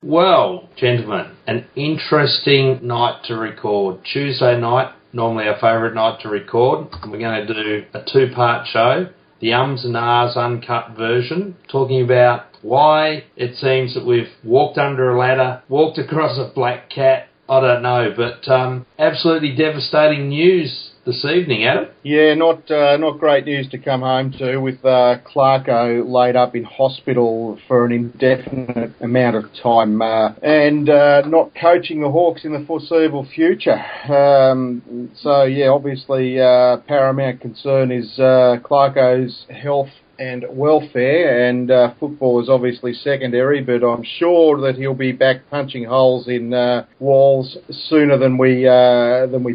Well, gentlemen, an interesting night to record. Tuesday night, normally our favourite night to record. And we're going to do a two-part show, the ums and ahs uncut version, talking about why it seems that we've walked under a ladder, walked across a black cat, I don't know, but absolutely devastating news this evening, Adam. Yeah, not great news to come home to, with Clarko laid up in hospital for an indefinite amount of time and not coaching the Hawks in the foreseeable future. So, yeah, obviously paramount concern is Clarko's health and welfare, and football is obviously secondary, but I'm sure that he'll be back punching holes in walls sooner than we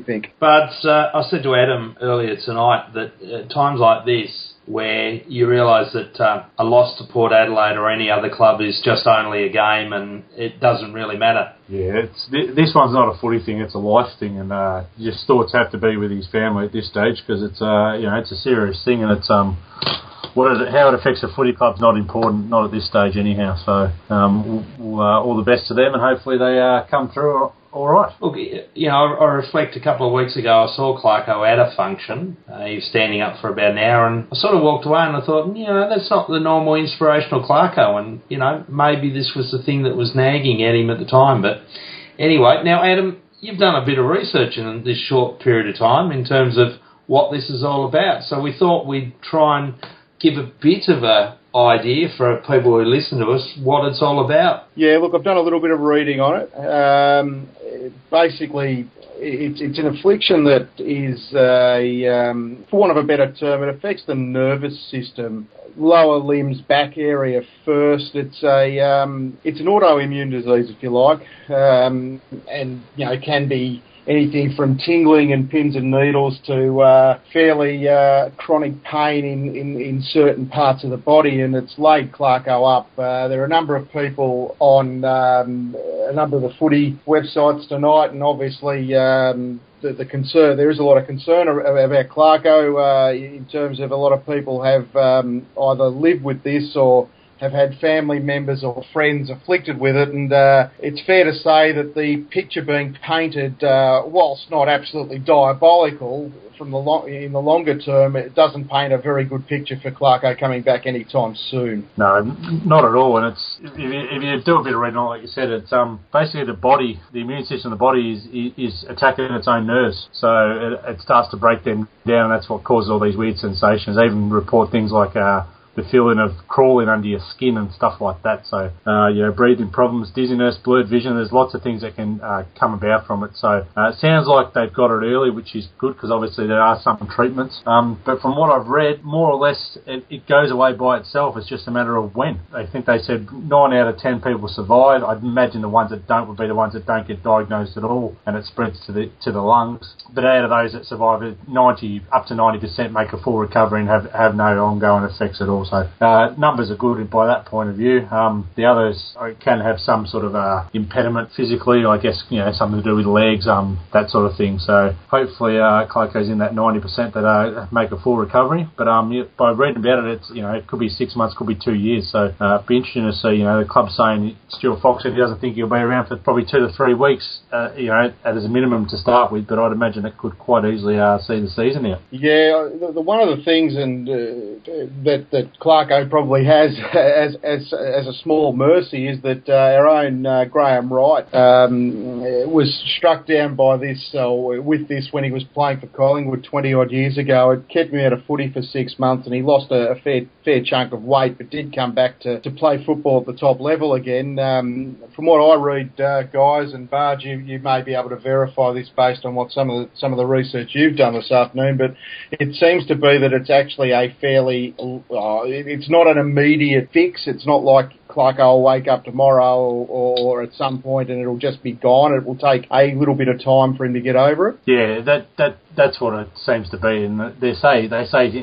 think. But I said to Adam earlier tonight that at times like this, where you realise that a loss to Port Adelaide or any other club is just only a game and it doesn't really matter. Yeah, this one's not a footy thing, it's a life thing, and your thoughts have to be with his family at this stage, because it's it's a serious thing, and it's how it affects a footy club's not important, not at this stage anyhow. So all the best to them, and hopefully they come through all right. Look, I reflect a couple of weeks ago, I saw Clarko at a function. He was standing up for about an hour, and I sort of walked away and I thought, that's not the normal inspirational Clarko, and, maybe this was the thing that was nagging at him at the time. But anyway, now, Adam, you've done a bit of research in this short period of time in terms of what this is all about. So we thought we'd try and give a bit of a idea for people who listen to us what it's all about. Yeah, look, I've done a little bit of reading on it. Basically, it's an affliction that is, for want of a better term, it affects the nervous system, lower limbs, back area first. It's an autoimmune disease, if you like, and it can be anything from tingling and pins and needles to fairly chronic pain in certain parts of the body, and it's laid Clarko up. There are a number of people on a number of the footy websites tonight, and obviously the concern, there is a lot of concern about Clarko in terms of a lot of people have either lived with this or have had family members or friends afflicted with it, and it's fair to say that the picture being painted, whilst not absolutely diabolical in the longer term, it doesn't paint a very good picture for Clarko coming back anytime soon. No, not at all. And it's if you do a bit of reading on it, like you said, it's basically the immune system of the body is attacking its own nerves, so it starts to break them down, and that's what causes all these weird sensations. They even report things like the feeling of crawling under your skin and stuff like that. So, breathing problems, dizziness, blurred vision, there's lots of things that can come about from it. So, it sounds like they've got it early, which is good, because obviously there are some treatments. But from what I've read, more or less, it goes away by itself. It's just a matter of when. I think they said 9 out of 10 people survive. I'd imagine the ones that don't would be the ones that don't get diagnosed at all, and it spreads to the lungs. But out of those that survive, up to 90% make a full recovery and have no ongoing effects at all. So numbers are good by that point of view. The others can have some sort of impediment physically, I guess, something to do with legs, that sort of thing. So hopefully Clarko's in that 90% that make a full recovery. But by reading about it, it could be 6 months, could be 2 years. So it'd be interesting to see. The club's saying Stuart Fox said he doesn't think he'll be around for probably 2 to 3 weeks, as a minimum to start with. But I'd imagine it could quite easily see the season out. Yeah, one of the things that Clarko probably has as a small mercy is that our own Graham Wright was struck down by this with this when he was playing for Collingwood 20 odd years ago. It kept him out of footy for 6 months, and he lost a fair chunk of weight, but did come back to play football at the top level again. From what I read, guys, and Barge, you may be able to verify this based on what some of the research you've done this afternoon, but it seems to be that it's actually a fairly it's not an immediate fix. It's not like Clarko will wake up tomorrow or at some point and it'll just be gone. It will take a little bit of time for him to get over it. Yeah, that's what it seems to be. And they say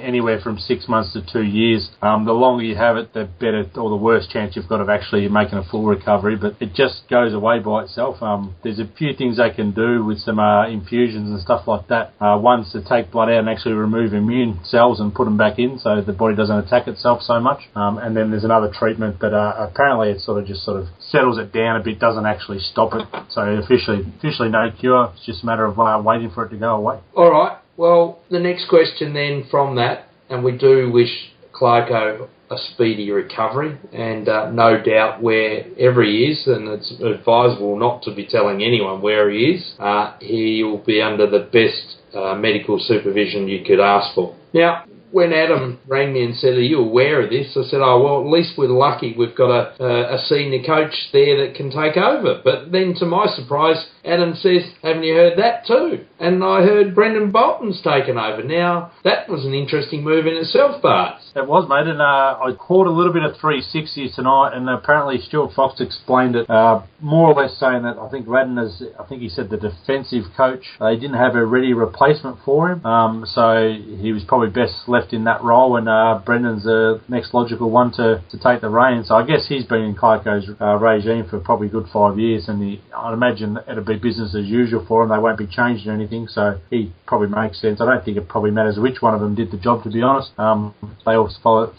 anywhere from 6 months to 2 years. The longer you have it, the better or the worse chance you've got of actually making a full recovery. But it just goes away by itself. There's a few things they can do with some infusions and stuff like that. One's to take blood out and actually remove immune cells and put them back in so the body doesn't attack itself so much. And then there's another treatment that apparently it sort of settles it down a bit, doesn't actually stop it. So officially no cure. It's just a matter of waiting for it to go away. All right. Well, the next question then from that, and we do wish Clarko a speedy recovery, and no doubt wherever he is, and it's advisable not to be telling anyone where he is, he will be under the best medical supervision you could ask for. Now, when Adam rang me and said, "Are you aware of this?" I said, "Oh, well, at least we're lucky we've got a senior coach there that can take over." But then, to my surprise, Adam says, "Haven't you heard that too?" And I heard Brendan Bolton's taken over. Now, that was an interesting move in itself, Bart. It was, mate, and I caught a little bit of 360 tonight, and apparently Stuart Fox explained it, more or less saying that I think Radden is, I think he said the defensive coach, they didn't have a ready replacement for him, so he was probably best left in that role, and Brendan's the next logical one to take the reins. So I guess he's been in Clarko's regime for probably a good 5 years, and I'd imagine it'll be business as usual for him. They won't be changing anything, so he probably makes sense. I don't think it probably matters which one of them did the job, to be honest. They all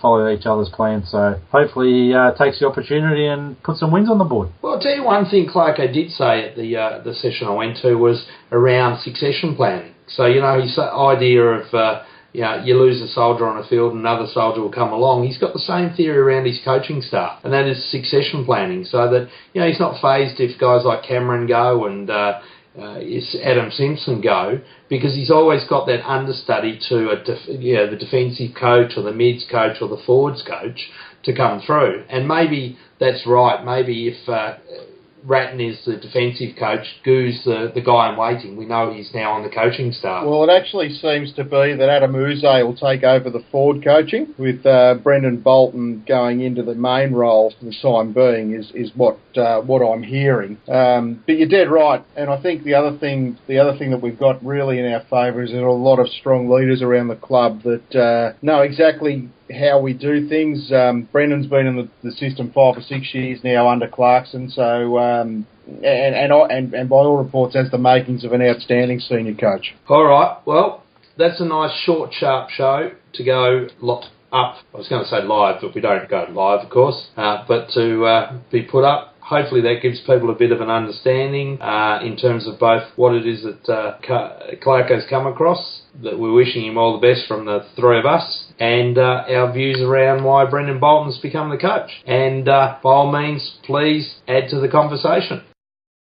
follow each other's plans, so hopefully he takes the opportunity and puts some wins on the board. Well, I'll tell you one thing Clarko did say at the session I went to was around succession planning. So, his idea of you lose a soldier on a field and another soldier will come along. He's got the same theory around his coaching staff, and that is succession planning, so that he's not phased if guys like Cameron go and Adam Simpson go, because he's always got that understudy to the defensive coach or the mids coach or the forwards coach to come through. And maybe that's right. Maybe if Ratton is the defensive coach, Goo's the guy in waiting. We know he's now on the coaching staff. Well, it actually seems to be that Adam Uze will take over the forward coaching, with Brendan Bolton going into the main role for the time being, is what I'm hearing. But you're dead right, and I think the other thing that we've got really in our favour is there are a lot of strong leaders around the club that know exactly how we do things. Brendan's been in the system 5 or 6 years now under Clarkson, so and by all reports has the makings of an outstanding senior coach. All right, well, that's a nice short, sharp show to go up. I was going to say live, but we don't go live, of course, but to be put up. Hopefully that gives people a bit of an understanding in terms of both what it is that Clarko's come across, that we're wishing him all the best from the three of us, and our views around why Brendan Bolton's become the coach. And by all means, please add to the conversation.